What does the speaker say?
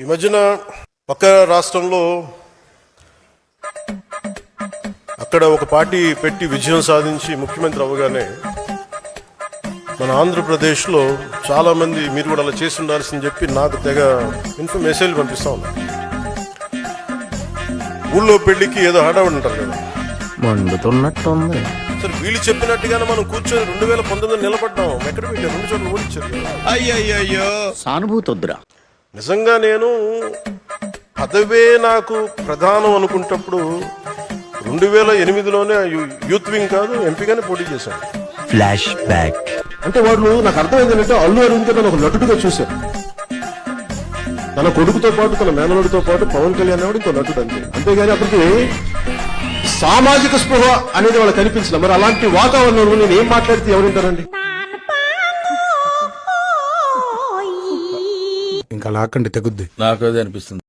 ఈ మధ్యన పక్క రాష్ట్రంలో అక్కడ ఒక పార్టీ పెట్టి విజయం సాధించి ముఖ్యమంత్రి అవ్వగానే మన ఆంధ్రప్రదేశ్లో చాలామంది మీరు కూడా అలా చేసి ఉండాల్సిందని చెప్పి నాకు తెగ మెసేజ్లు పంపిస్తూ ఉన్నారు. ఊళ్ళో పెళ్లికి ఏదో హడావుడి ఉంటారు కదా, మండుతున్నట్టుంది. సరే వీళ్ళు చెప్పినట్టుగానే మనం కూర్చొని 2019 నిలబడ్డాం. ఎక్కడ పెట్టారు? 2 చోట్ల ఓడించారు. అయ్యయ్యో సానుభూతి వద్దురా. నిజంగా నేను పదవే నాకు ప్రధానం అనుకుంటప్పుడు 2008లోనే యూత్ వింగ్ కాదు ఎంపీగానే పోటీ చేశాను. Flash back. అంటే వాళ్ళు నాకు అర్థమైంది ఏంటంటే అల్లు అరవింద్ నన్ను ఒక నటుడిగా చూశారు. తన కొడుకుతో పాటు తన మేనలుడితో పాటు పవన్ కళ్యాణ్ కూడా ఇంకో నటుడు అంతే. అంతేగాని అతనికి సామాజిక స్పృహ అనేది వాళ్ళకి కనిపించలేదు. మరి అలాంటి వాతావరణంలో నేను ఏం మాట్లాడితే ఎవరుంటారండి? ఇంకా లాక్కండి తెగుద్ది. నాకు అదే అనిపిస్తుంది.